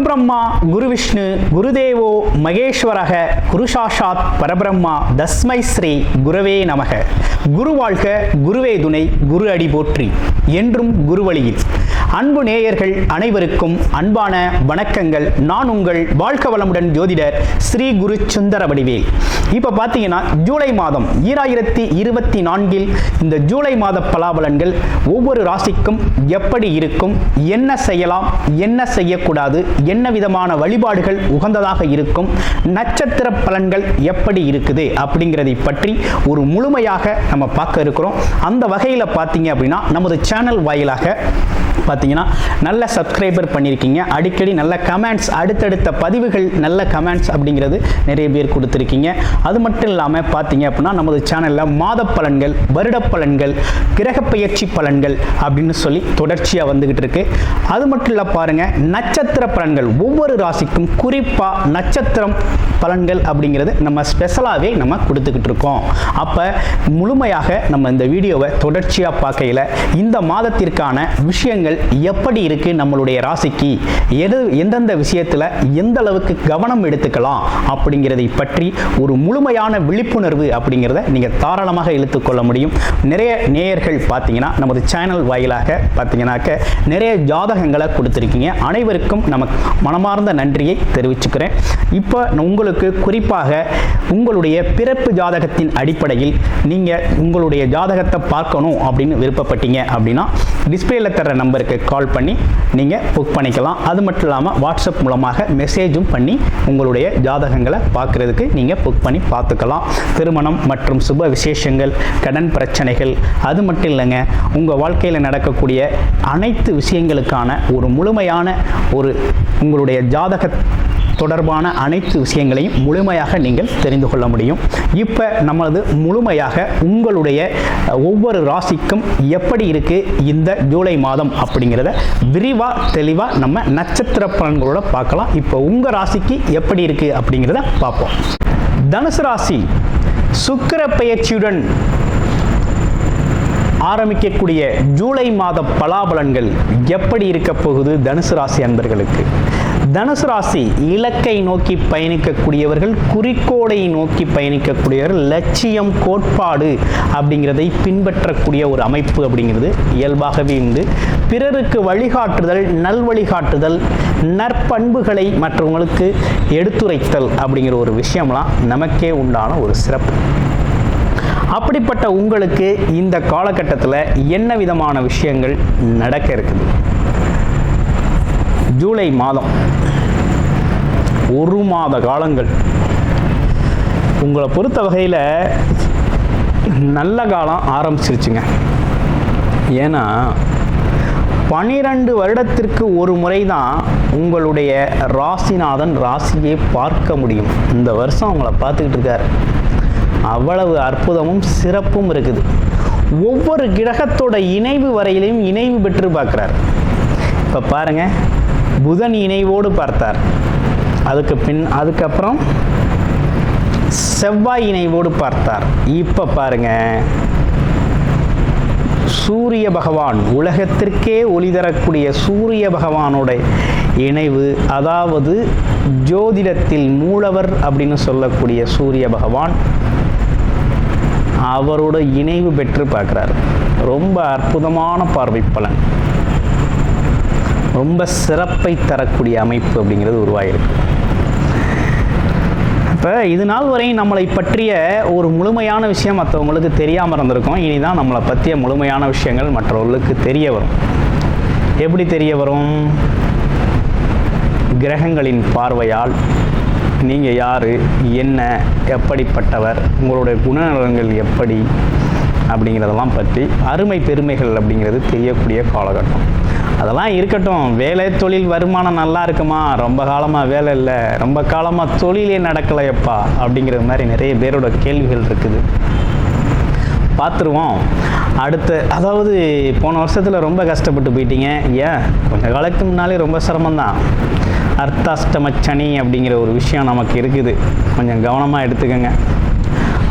குருபிரம்மா குருவிஷ்ணு குருதேவோ மகேஸ்வரக குருசாஷாத் பரபிரம்மா தஸ்மை ஸ்ரீ குரவே நமக. குரு வாழ்க, குருவே துணை, குரு அடி போற்றி. என்றும் குருவழியில். அன்பு நேயர்கள் அனைவருக்கும் அன்பான வணக்கங்கள். நான் உங்கள் வாழ்க வளமுடன் ஜோதிடர் ஸ்ரீ குரு சுந்தர வடிவேல். இப்போ பார்த்தீங்கன்னா ஜூலை மாதம் 2024 இந்த ஜூலை மாத பலாபலன்கள் ஒவ்வொரு ராசிக்கும் எப்படி இருக்கும், என்ன செய்யலாம், என்ன செய்யக்கூடாது, என்ன விதமான வழிபாடுகள் உகந்ததாக இருக்கும், நட்சத்திர பலன்கள் எப்படி இருக்குது அப்படிங்கிறதை பற்றி ஒரு முழுமையாக நம்ம பார்க்க இருக்கிறோம். அந்த வகையில் பார்த்தீங்க அப்படின்னா நமது சேனல் வாயிலாக பார்த்தீங்கன்னா நல்ல சப்ஸ்கிரைபர் பண்ணியிருக்கீங்க. அடிக்கடி நல்ல கமெண்ட்ஸ், அடுத்தடுத்த பதிவுகள் நல்ல கமெண்ட்ஸ் அப்படிங்கிறது நிறைய பேர் கொடுத்துருக்கீங்க. அது மட்டும் இல்லாமல் பார்த்தீங்க அப்படின்னா நமது சேனலில் மாத பலன்கள், வருட பலன்கள், கிரக பயிற்சி பலன்கள் அப்படின்னு சொல்லி தொடர்ச்சியாக வந்துகிட்டு இருக்கு. அது மட்டும் இல்லை பாருங்க, நட்சத்திர பலன்கள் ஒவ்வொரு ராசிக்கும் குறிப்பாக நட்சத்திரம் பலன்கள் அப்படிங்கிறது நம்ம ஸ்பெஷலாகவே நம்ம கொடுத்துக்கிட்டு இருக்கோம். அப்போ முழுமையாக நம்ம இந்த வீடியோவை தொடர்ச்சியாக பார்க்கையில் இந்த மாதத்திற்கான விஷயங்கள் எப்படி இருக்கு, நம்மளுடைய ராசிக்கு எந்தெந்த விஷயத்துல எந்த அளவுக்கு கவனம் எடுத்துக்கலாம் அப்படிங்கிறதை பற்றி ஒரு முழுமையான விழிப்புணர்வு அப்படிங்கிறத நீங்க தாராளமாக இழுத்துக்கொள்ள முடியும். நிறைய நேயர்கள் பார்த்தீங்கன்னா நமது சேனல் வாயிலாக பார்த்தீங்கன்னாக்க நிறைய ஜாதகங்களை கொடுத்துருக்கீங்க. அனைவருக்கும் நமக்கு மனமார்ந்த நன்றியை தெரிவிச்சுக்கிறேன். இப்போ உங்களுக்கு குறிப்பாக உங்களுடைய பிறப்பு ஜாதகத்தின் அடிப்படையில் நீங்க உங்களுடைய ஜாதகத்தை பார்க்கணும் அப்படின்னு விருப்பப்பட்டீங்க அப்படின்னா டிஸ்பிளேல தர நம்பருக்கு கால் பண்ணி நீங்கள் புக் பண்ணிக்கலாம். அது மட்டும் இல்லாமல் வாட்ஸ்அப் மூலமாக மெசேஜும் பண்ணி உங்களுடைய ஜாதகங்களை பார்க்குறதுக்கு நீங்கள் புக் பண்ணி பார்த்துக்கலாம். திருமணம் மற்றும் சுப விசேஷங்கள், கடன் பிரச்சனைகள், அது மட்டும் இல்லைங்க, உங்கள் வாழ்க்கையில் நடக்கக்கூடிய அனைத்து விஷயங்களுக்கான ஒரு முழுமையான ஒரு உங்களுடைய ஜாதக தொடர்பான அனைத்து விஷயங்களையும் முழுமையாக நீங்கள் தெரிந்து கொள்ள முடியும். இப்போ நம்மளது முழுமையாக உங்களுடைய ஒவ்வொரு ராசிக்கும் எப்படி இருக்கு இந்த ஜூலை மாதம் அப்படிங்கிறத விரிவாக தெளிவாக நம்ம நட்சத்திர பலன்களோட பார்க்கலாம். இப்போ உங்கள் ராசிக்கு எப்படி இருக்கு அப்படிங்கிறத பார்ப்போம். தனுசு ராசி சுக்கிர பெயர்ச்சியுடன் ஆரம்பிக்கக்கூடிய ஜூலை மாத பலாபலன்கள் எப்படி இருக்க போகுது தனுசு ராசி அன்பர்களுக்கு? தனுசு ராசி இலக்கை நோக்கி பயணிக்கக்கூடியவர்கள், குறிக்கோளை நோக்கி பயணிக்கக்கூடியவர்கள், லட்சியம், கோட்பாடு அப்படிங்கிறதை பின்பற்றக்கூடிய ஒரு அமைப்பு அப்படிங்கிறது இயல்பாகவே உண்டு. பிறருக்கு வழிகாட்டுதல், நல்வழிகாட்டுதல், நற்பண்புகளை மற்றவங்களுக்கு எடுத்துரைத்தல் அப்படிங்கிற ஒரு விஷயம்லாம் நமக்கே உண்டான ஒரு சிறப்பு. அப்படிப்பட்ட உங்களுக்கு இந்த காலகட்டத்தில் என்ன விதமான விஷயங்கள் நடக்க இருக்குது? ஜூலை மாதம் ஒரு மாத காலங்கள் உங்களை பொறுத்த வகையில் நல்ல காலம் ஆரம்பிச்சிருச்சுங்க. ஏன்னா 12 வருடத்திற்கு ஒரு முறை தான் உங்களுடைய ராசிநாதன் ராசியை பார்க்க முடியும். இந்த வருஷம் உங்களை பார்த்துக்கிட்டு இருக்காரு. அவ்வளவு அற்புதமும் சிறப்பும் இருக்குது. ஒவ்வொரு கிரகத்தோட இணைவு வரையிலையும் இணைவு பெற்று பார்க்குறார். இப்போ பாருங்க, புதன் இணைவோடு பார்த்தார். அதுக்கப்புறம் செவ்வாய் இணைவோடு பார்த்தார். இப்போ பாருங்க, சூரிய பகவான், உலகத்திற்கே ஒளி தரக்கூடிய சூரிய பகவானோட இணைவு, அதாவது ஜோதிடத்தில் மூலவர் அப்படின்னு சொல்லக்கூடிய சூரிய பகவான் அவரோட இணைவு பெற்று பார்க்குறாரு. ரொம்ப அற்புதமான பார்வை பலன், ரொம்ப சிறப்பை தரக்கூடிய அமைப்பு அப்படிங்கிறது உருவாகிருக்கு. இப்போ இது நாள் வரையும் நம்மளை பற்றிய ஒரு முழுமையான விஷயம் மற்றவங்களுக்கு தெரியாமல் இருந்திருக்கும். இனிதான் நம்மளை பற்றிய முழுமையான விஷயங்கள் மற்றவர்களுக்கு தெரிய வரும். எப்படி தெரிய வரும்? கிரகங்களின் பார்வையால் நீங்கள் யார், என்ன, எப்படிப்பட்டவர், உங்களுடைய குணநலன்கள் எப்படி அப்படிங்கிறதெல்லாம் பற்றி அருமை பெருமைகள் அப்படிங்கிறது தெரியக்கூடிய காலகட்டம். அதெல்லாம் இருக்கட்டும். வேலை, தொழில், வருமானம் நல்லா இருக்குமா? ரொம்ப காலமாக வேலை இல்லை, ரொம்ப காலமாக தொழிலே நடக்கலையப்பா அப்படிங்கிற மாதிரி நிறைய பேரோட கேள்விகள் இருக்குது. பார்த்துருவோம். அடுத்து, அதாவது போன வருஷத்தில் ரொம்ப கஷ்டப்பட்டு போயிட்டீங்க. ஏன் கொஞ்சம் காலத்துக்கு முன்னாலே ரொம்ப சிரமம்தான். அர்த்தாஷ்டம சனி அப்படிங்கிற ஒரு விஷயம் நமக்கு இருக்குது. கொஞ்சம் கவனமாக எடுத்துக்கோங்க.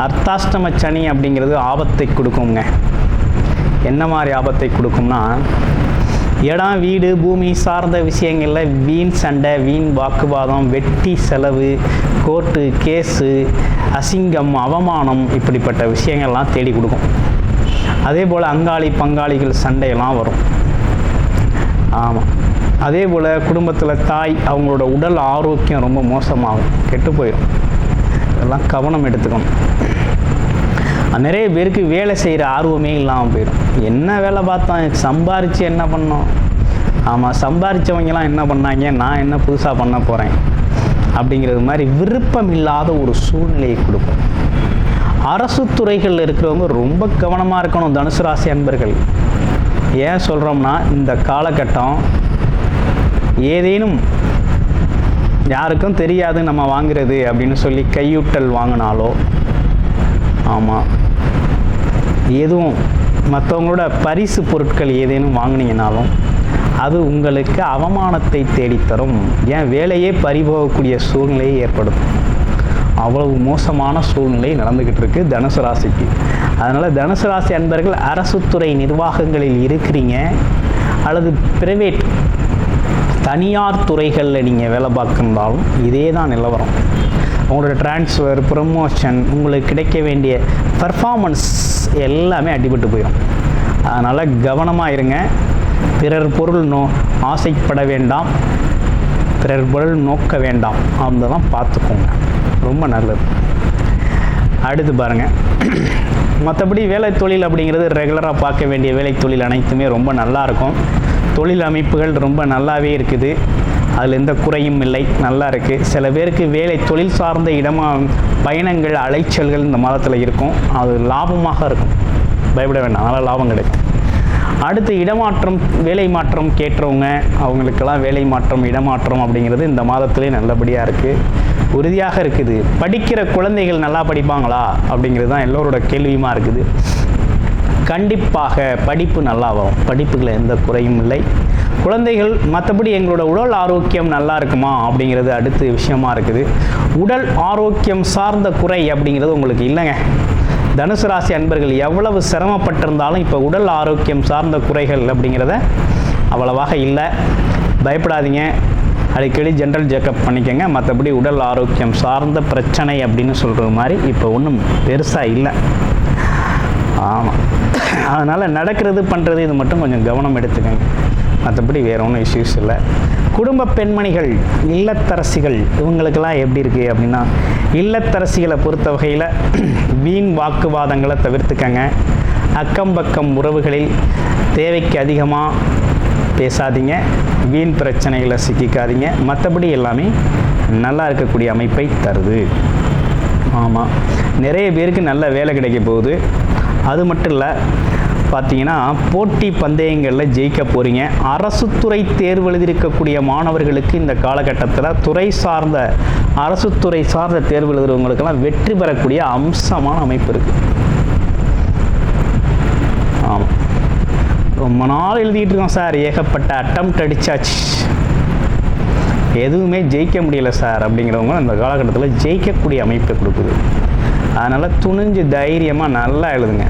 அர்த்தாஷ்டம சனி அப்படிங்கிறது ஆபத்தை கொடுக்குங்க. என்ன மாதிரி ஆபத்தை கொடுக்கும்னா, இடம், வீடு, பூமி சார்ந்த விஷயங்களில் வீண் சண்டை, வீண் வாக்குவாதம், வெட்டி செலவு, கோர்ட்டு கேஸு, அசிங்கம், அவமானம், இப்படிப்பட்ட விஷயங்கள்லாம் தேடி கொடுக்கும். அதே போல் அங்காளி பங்காளிகள் சண்டையெல்லாம் வரும். ஆமாம். அதே போல் குடும்பத்தில் தாய் அவங்களோட உடல் ஆரோக்கியம் ரொம்ப மோசமாகும், கெட்டு போயிடும். இதெல்லாம் கவனம் எடுத்துக்கணும். நிறைய பேருக்கு வேலை செய்கிற ஆர்வமே இல்லாமல் போயிடும். என்ன வேலை பார்த்தோம், சம்பாரித்து என்ன பண்ணோம்? ஆமாம், சம்பாரித்தவங்கலாம் என்ன பண்ணாங்க, நான் என்ன புதுசாக பண்ண போகிறேன் அப்படிங்கிறது மாதிரி விருப்பம் இல்லாத ஒரு சூழ்நிலையை கொடுக்கும். அரசு துறைகளில் இருக்கிறவங்க ரொம்ப கவனமாக இருக்கணும் தனுசு ராசி அன்பர்கள். ஏன் சொல்கிறோம்னா, இந்த காலகட்டம் ஏதேனும் யாருக்கும் தெரியாது நம்ம வாங்குறது அப்படின்னு சொல்லி கையூட்டல் வாங்கினாலோ, ஆமாம், எதுவும் மற்றவங்களோட பரிசு பொருட்கள் ஏதேனும் வாங்கினீங்கனாலும் அது உங்களுக்கு அவமானத்தை தேடித்தரும். ஏன் வேலையே பறிபோகக்கூடிய சூழ்நிலையை ஏற்படுத்தும். அவ்வளவு மோசமான சூழ்நிலை நடந்துக்கிட்டு இருக்கு தனுசு ராசிக்கு. அதனால் தனுசு ராசி அன்பர்கள் அரசு துறை நிர்வாகங்களில் இருக்கிறீங்க அல்லது பிரைவேட் தனியார் துறைகளில் நீங்கள் வேலை பார்க்குறாலும் இதே தான் நிலவரம். உங்களோட டிரான்ஸ்ஃபர், ப்ரமோஷன், உங்களுக்கு கிடைக்க வேண்டிய பர்ஃபார்மன்ஸ் எல்லாமே அடிபட்டு போயிடும். அதனால் கவனமாக இருங்க. பிறர் பொருள் ஆசைப்பட வேண்டாம், பிறர் பொருள் நோக்க வேண்டாம். அதெல்லாம் பார்த்துக்கோங்க, ரொம்ப நல்லது. அடுத்து பாருங்கள், மற்றபடி வேலை தொழில் அப்படிங்கிறது ரெகுலராக பார்க்க வேண்டிய வேலை தொழில் அனைத்துமே ரொம்ப நல்லாயிருக்கும். தொழில் அமைப்புகள் ரொம்ப நல்லாவே இருக்குது, அதில் எந்த குறையும் இல்லை, நல்லா இருக்குது. சில பேருக்கு வேலை தொழில் சார்ந்த பயணங்கள், அலைச்சல்கள் இந்த மாதத்தில் இருக்கும். அது லாபமாக இருக்கும், பயப்பட வேண்டாம், நல்லா லாபம் கிடைக்கும். அடுத்து இடமாற்றம், வேலை மாற்றம் கேட்டவங்க அவங்களுக்கெல்லாம் வேலை மாற்றம், இடமாற்றம் அப்படிங்கிறது இந்த மாதத்திலே நல்லபடியாக இருக்குது, உறுதியாக இருக்குது. படிக்கிற குழந்தைகள் நல்லா படிப்பாங்களா அப்படிங்கிறது தான் எல்லோரோட கேள்வியுமா இருக்குது. கண்டிப்பாக படிப்பு நல்லா வரும், படிப்புகளை எந்த குறையும் இல்லை. குழந்தைகள் மற்றபடி எங்களோட உடல் ஆரோக்கியம் நல்லா இருக்குமா அப்படிங்கிறது அடுத்த விஷயமா இருக்குது. உடல் ஆரோக்கியம் சார்ந்த குறை அப்படிங்கிறது உங்களுக்கு இல்லைங்க. தனுசு ராசி அன்பர்கள் எவ்வளவு சிரமப்பட்டிருந்தாலும் இப்போ உடல் ஆரோக்கியம் சார்ந்த குறைகள் அப்படிங்கிறத அவ்வளவாக இல்லை. பயப்படாதீங்க, அடிக்கடி ஜென்ரல் செக்கப் பண்ணிக்கோங்க. மற்றபடி உடல் ஆரோக்கியம் சார்ந்த பிரச்சனை அப்படின்னு சொல்கிறது மாதிரி இப்போ ஒன்றும் பெருசாக இல்லை. ஆமாம், அதனால் நடக்கிறது பண்ணுறது இது மட்டும் கொஞ்சம் கவனம் எடுத்துக்கோங்க, மற்றபடி வேறு ஒன்றும் இஷ்யூஸ் இல்லை. குடும்ப பெண்மணிகள், இல்லத்தரசிகள், இவங்களுக்கெல்லாம் எப்படி இருக்குது அப்படின்னா, இல்லத்தரசிகளை பொறுத்த வகையில் வீண் வாக்குவாதங்களை தவிர்த்துக்கங்க. அக்கம் பக்கம் உறவுகளில் தேவைக்கு அதிகமாக பேசாதீங்க, வீண் பிரச்சனைகளை சிக்கிக்காதீங்க. மற்றபடி எல்லாமே நல்லா இருக்கக்கூடிய அமைப்பை தருது. ஆமாம், நிறைய பேருக்கு நல்ல வேலை கிடைக்க போகுது. அது மட்டும் இல்லை, பார்த்தீங்கன்னா போட்டி பந்தயங்களில் ஜெயிக்க போகிறீங்க. அரசு துறை தேர்வு எழுதியிருக்கக்கூடிய மாணவர்களுக்கு இந்த காலகட்டத்தில் துறை சார்ந்த, அரசு துறை சார்ந்த தேர்வு எழுதுகிறவங்களுக்கெல்லாம் வெற்றி பெறக்கூடிய அம்சமான அமைப்பு இருக்குது. ஆமாம், ரொம்ப நாள் எழுதிட்டு இருக்கோம் சார், ஏகப்பட்ட அட்டம்ப்ட் அடித்தாச்சு, எதுவுமே ஜெயிக்க முடியல சார் அப்படிங்கிறவங்க இந்த காலகட்டத்தில் ஜெயிக்கக்கூடிய அமைப்பை கொடுக்குது. அதனால் துணிஞ்சு தைரியமாக நல்லா எழுதுங்க,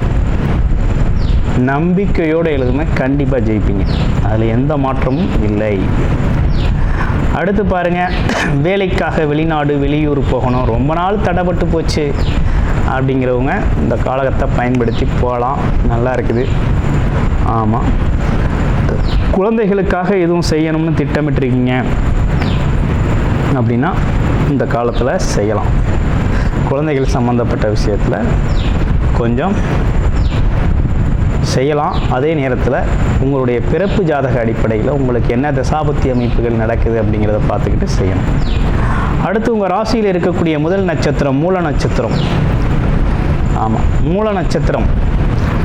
நம்பிக்கையோடு எழுதுங்க, கண்டிப்பாக ஜெயிப்பீங்க, அதில் எந்த மாற்றமும் இல்லை. அடுத்து பாருங்கள், வேலைக்காக வெளிநாடு வெளியூர் போகணும், ரொம்ப நாள் தடைப்பட்டு போச்சு அப்படிங்கிறவங்க இந்த காலகட்டத்தை பயன்படுத்தி போகலாம், நல்லா இருக்குது. ஆமாம், குழந்தைகளுக்காக எதுவும் செய்யணும்னு திட்டமிட்டிருக்கீங்க அப்படின்னா இந்த காலத்தில் செய்யலாம். குழந்தைகள் சம்மந்தப்பட்ட விஷயத்தில் கொஞ்சம் செய்யலாம். அதே நேரத்தில் உங்களுடைய பிறப்பு ஜாதக அடிப்படையில் உங்களுக்கு என்ன தசாபத்தி அமைப்புகள் நடக்குது அப்படிங்கிறத பார்த்துக்கிட்டு செய்யணும். அடுத்து உங்கள் ராசியில் இருக்கக்கூடிய முதல் நட்சத்திரம் மூல நட்சத்திரம். ஆமாம், மூல நட்சத்திரம்.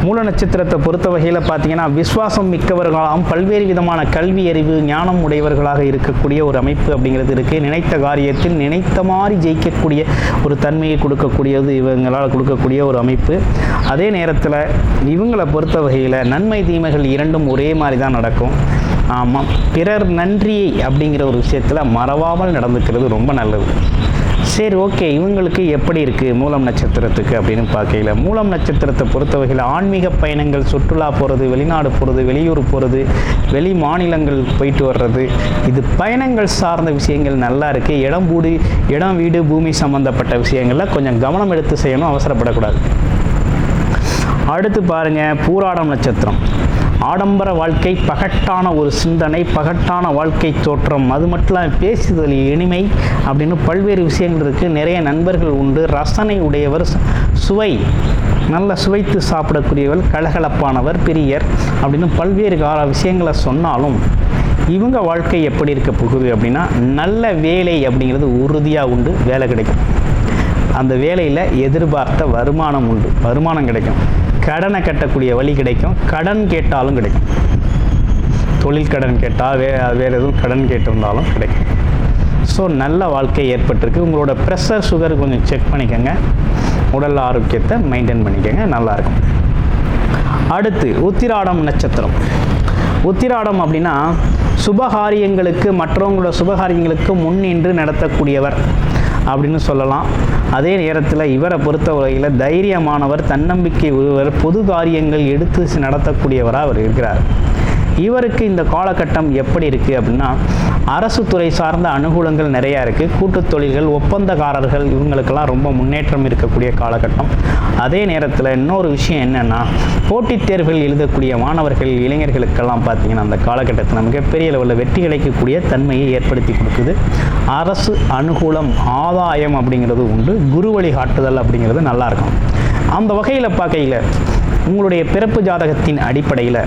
மூல நட்சத்திரத்தை பொறுத்த வகையில் பார்த்தீங்கன்னா விசுவாசம் மிக்கவர்களாகவும் பல்வேறு விதமான கல்வி அறிவு ஞானம் உடையவர்களாக இருக்கக்கூடிய ஒரு அமைப்பு அப்படிங்கிறது இருக்குது. நினைத்த காரியத்தில் நினைத்த மாதிரி ஜெயிக்கக்கூடிய ஒரு தன்மையை கொடுக்கக்கூடியது இவங்களால் கொடுக்கக்கூடிய ஒரு அமைப்பு. அதே நேரத்தில் இவங்களை பொறுத்த வகையில் நன்மை தீமைகள் இரண்டும் ஒரே மாதிரி தான் நடக்கும். ஆமாம், பிறர் நன்றியை அப்படிங்கிற ஒரு விஷயத்தில் மறவாமல் நடந்துக்கிறது ரொம்ப நல்லது. சரி, ஓகே, இவங்களுக்கு எப்படி இருக்குது மூலம் நட்சத்திரத்துக்கு அப்படின்னு பார்க்கல. மூலம் நட்சத்திரத்தை பொறுத்த வகையில் ஆன்மீக பயணங்கள், சுற்றுலா போகிறது, வெளிநாடு போகிறது, வெளியூர் போகிறது, வெளி மாநிலங்கள் போயிட்டு வர்றது, இது பயணங்கள் சார்ந்த விஷயங்கள் நல்லா இருக்குது. இடம் வீடு பூமி சம்மந்தப்பட்ட விஷயங்களில் கொஞ்சம் கவனம் எடுத்து செய்யணும், அவசரப்படக்கூடாது. அடுத்து பாருங்கள், பூராடம் நட்சத்திரம். ஆடம்பர வாழ்க்கை, பகட்டான ஒரு சிந்தனை, பகட்டான வாழ்க்கை தோற்றம், அது மட்டும் இல்லாமல் பேசுதல் இனிமை அப்படின்னு பல்வேறு விஷயங்கள் இருக்குது. நிறைய நண்பர்கள் உண்டு. ரசனை உடையவர், சுவை நல்ல சுவைத்து சாப்பிடக்கூடியவர், கலகலப்பானவர், பிரியர் அப்படின்னு பல்வேறு விஷயங்களை சொன்னாலும் இவங்க வாழ்க்கை எப்படி இருக்க போகுது அப்படின்னா, நல்ல வேலை அப்படிங்கிறது உறுதியாக உண்டு, வேலை கிடைக்கும். அந்த வேலையில் எதிர்பார்த்த வருமானம் உண்டு, வருமானம் கிடைக்கும். கடனை கட்டக்கூடிய வழி கிடைக்கும், கடன் கேட்டாலும் கிடைக்கும். தொழில் கடன் கேட்டால் வேறு எதுவும் கடன் கேட்டிருந்தாலும் கிடைக்கும். ஸோ நல்ல வாழ்க்கை ஏற்பட்டிருக்கு. உங்களோட ப்ரெஷர், சுகர் கொஞ்சம் செக் பண்ணிக்கோங்க. உடல் ஆரோக்கியத்தை மெயின்டைன் பண்ணிக்கோங்க, நல்லாயிருக்கும். அடுத்து உத்திராடம் நட்சத்திரம். உத்திராடம் அப்படின்னா சுபகாரியங்களுக்கு, மற்றவங்களோட சுபகாரியங்களுக்கு முன்னின்று நடத்தக்கூடியவர் அப்படின்னு சொல்லலாம். அதே நேரத்தில் இவரை பொறுத்த வகையில் தைரியமானவர், தன்னம்பிக்கை உடையவர், பொது காரியங்கள் எடுத்து நடத்தக்கூடியவராக அவர் இருக்கிறார். இவருக்கு இந்த காலகட்டம் எப்படி இருக்குது அப்படின்னா, அரசு துறை சார்ந்த அனுகூலங்கள் நிறையா இருக்குது. கூட்டுத் தொழில்கள், ஒப்பந்தக்காரர்கள், இவங்களுக்கெல்லாம் ரொம்ப முன்னேற்றம் இருக்கக்கூடிய காலகட்டம். அதே நேரத்தில் இன்னொரு விஷயம் என்னென்னா, போட்டித் தேர்வுகள் எழுதக்கூடிய மாணவர்கள், இளைஞர்களுக்கெல்லாம் பார்த்திங்கன்னா அந்த காலகட்டத்தில் மிகப்பெரிய லெவலில் வெற்றி கிடைக்கக்கூடிய தன்மையை ஏற்படுத்தி கொடுக்குது. அரசு அனுகூலம், ஆதாயம் அப்படிங்கிறது உண்டு. குரு வழிகாட்டுதல் அப்படிங்கிறது நல்லாயிருக்கும். அந்த வகையில் பார்க்கையில் உங்களுடைய பிறப்பு ஜாதகத்தின் அடிப்படையில்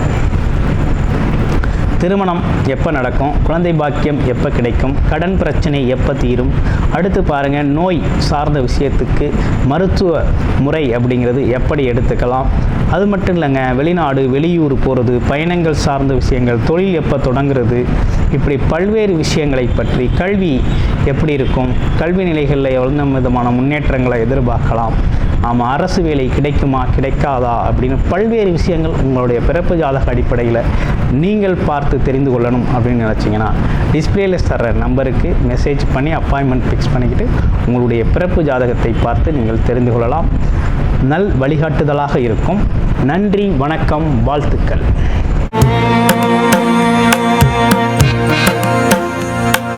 திருமணம் எப்போ நடக்கும், குழந்தை பாக்கியம் எப்போ கிடைக்கும், கடன் பிரச்சனை எப்போ தீரும், அடுத்து பாருங்கள் நோய் சார்ந்த விஷயத்துக்கு மருத்துவ முறை அப்படிங்கிறது எப்படி எடுத்துக்கலாம், அது மட்டும் இல்லைங்க வெளிநாடு வெளியூர் போகிறது, பயணங்கள் சார்ந்த விஷயங்கள், தொழில் எப்போ தொடங்குறது, இப்படி பல்வேறு விஷயங்களை பற்றி, கல்வி எப்படி இருக்கும், கல்வி நிலைகளில் எவ்வளோ விதமான முன்னேற்றங்களை எதிர்பார்க்கலாம், ஆமாம் அரசு வேலை கிடைக்குமா கிடைக்காதா அப்படின்னு பல்வேறு விஷயங்கள் உங்களுடைய பிறப்பு ஜாதக அடிப்படையில் நீங்கள் பார்த்து தெரிந்து கொள்ளணும் அப்படின்னு நினச்சிங்கன்னா டிஸ்பிளேல தர்ற நம்பருக்கு மெசேஜ் பண்ணி அப்பாயின்மெண்ட் ஃபிக்ஸ் பண்ணிக்கிட்டு உங்களுடைய பிறப்பு ஜாதகத்தை பார்த்து நீங்கள் தெரிந்து கொள்ளலாம். நல் வழிகாட்டுதலாக இருக்கும். நன்றி, வணக்கம், வாழ்த்துக்கள்.